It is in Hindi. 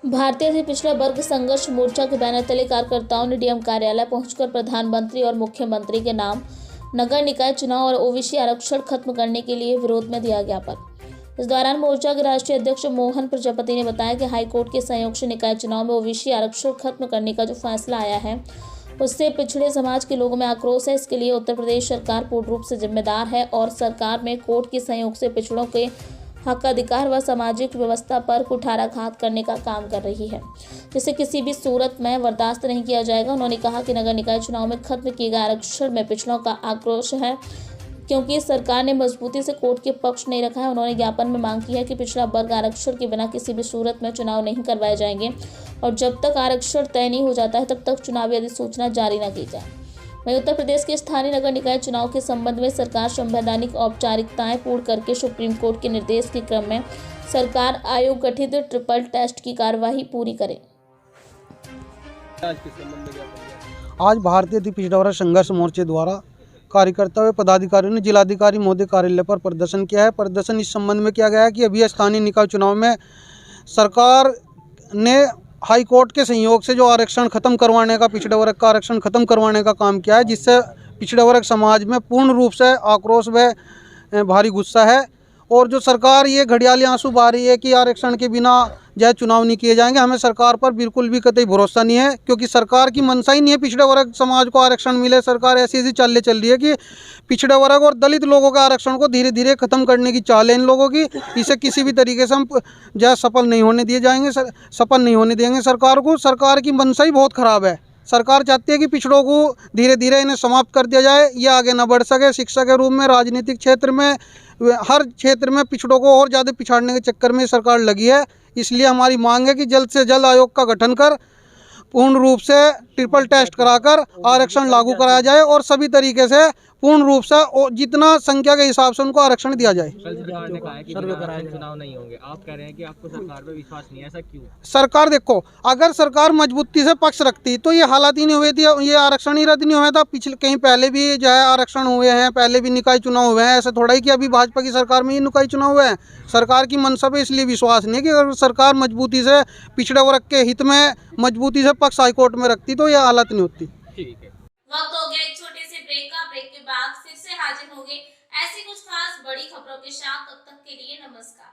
भारतीय अति पिछड़ा वर्ग संघर्ष मोर्चा के बैनर तले कार्यकर्ताओं ने डीएम कार्यालय पहुंचकर प्रधानमंत्री और मुख्यमंत्री के नाम नगर निकाय चुनाव और ओबीसी आरक्षण खत्म करने के लिए विरोध में दिया ज्ञापन। इस दौरान मोर्चा के राष्ट्रीय अध्यक्ष मोहन प्रजापति ने बताया कि हाईकोर्ट के सहयोग से निकाय चुनाव में ओबीसी आरक्षण खत्म करने का जो फैसला आया है उससे पिछड़े समाज के लोगों में आक्रोश है। इसके लिए उत्तर प्रदेश सरकार पूर्ण रूप से जिम्मेदार है और सरकार में कोर्ट के सहयोग से पिछड़ों के हक अधिकार व सामाजिक व्यवस्था पर कुठाराघात करने का काम कर रही है, जिसे किसी भी सूरत में बर्दाश्त नहीं किया जाएगा। उन्होंने कहा कि नगर निकाय चुनाव में खत्म किए गए आरक्षण में पिछड़ों का आक्रोश है क्योंकि सरकार ने मजबूती से कोर्ट के पक्ष नहीं रखा है। उन्होंने ज्ञापन में मांग की है कि पिछड़ा वर्ग आरक्षण के बिना किसी भी सूरत में चुनाव नहीं करवाए जाएंगे और जब तक आरक्षण तय नहीं हो जाता है तब तक चुनावी अधिसूचना जारी न की जाए। वहीं उत्तर प्रदेश के स्थानीय नगर निकाय चुनाव के संबंध में सरकार संवैधानिक औपचारिकताएं पूर्ण करके सुप्रीम कोर्ट के निर्देश के क्रम में सरकार आयोग गठित ट्रिपल टेस्ट की कार्यवाही पूरी करे। आज भारतीय अति पिछड़ा वर्ग संघर्ष मोर्चे द्वारा कार्यकर्ता व पदाधिकारियों ने जिलाधिकारी महोदय कार्यालय पर प्रदर्शन किया है। प्रदर्शन इस संबंध में किया गया है कि अभी स्थानीय निकाय चुनाव में सरकार ने हाई कोर्ट के सहयोग से जो आरक्षण खत्म करवाने का, पिछड़े वर्ग का आरक्षण खत्म करवाने का काम किया है, जिससे पिछड़े वर्ग समाज में पूर्ण रूप से आक्रोश व भारी गुस्सा है। और जो सरकार ये घड़ियाली आंसू बहा रही है कि आरक्षण के बिना जो चुनाव नहीं किए जाएंगे, हमें सरकार पर बिल्कुल भी कतई भरोसा नहीं है, क्योंकि सरकार की मंशा ही नहीं है पिछड़े वर्ग समाज को आरक्षण मिले। सरकार ऐसी चालें चल रही है कि पिछड़े वर्ग और दलित लोगों के आरक्षण को धीरे धीरे खत्म करने की चाल है इन लोगों की। इसे किसी भी तरीके से हम जो सफल नहीं होने दिए जाएंगे, सफल नहीं होने देंगे सरकार को। सरकार की मंशा ही बहुत ख़राब है। सरकार चाहती है कि पिछड़ों को धीरे धीरे इन्हें समाप्त कर दिया जाए, ये आगे न बढ़ सके। शिक्षा के रूप में, राजनीतिक क्षेत्र में, हर क्षेत्र में पिछड़ों को और ज़्यादा पिछाड़ने के चक्कर में सरकार लगी है। इसलिए हमारी मांग है कि जल्द से जल्द आयोग का गठन कर पूर्ण रूप से ट्रिपल टेस्ट कराकर आरक्षण लागू कराया जाए और सभी तरीके से पूर्ण रूप से जितना संख्या के हिसाब से उनको आरक्षण दिया जाए। सरकार ने कहा है कि चुनाव नहीं होंगे, आप कह रहे हैं कि आपको सरकार पर विश्वास नहीं है, ऐसा क्यों? सरकार देखो, अगर सरकार मजबूती से पक्ष रखती तो ये हालात ही नहीं हुए थे, ये आरक्षण ही रद्द नहीं हुआ था। पिछले कहीं पहले भी जो है आरक्षण हुए हैं, पहले भी निकाय चुनाव हुए हैं। ऐसा थोड़ा ही कि अभी भाजपा की सरकार में ही निकाय चुनाव हुए हैं। सरकार की मंशा पे इसलिए विश्वास नहीं है कि अगर सरकार मजबूती से पिछड़े वर्ग के हित में मजबूती से पक्ष हाईकोर्ट में रखती तो यह हालत नहीं होती। ठीक है, वक्त हो गया एक छोटे से ब्रेक का। ब्रेक के बाद फिर से हाजिर होंगे ऐसी कुछ खास बड़ी खबरों के साथ। तब तक के लिए नमस्कार।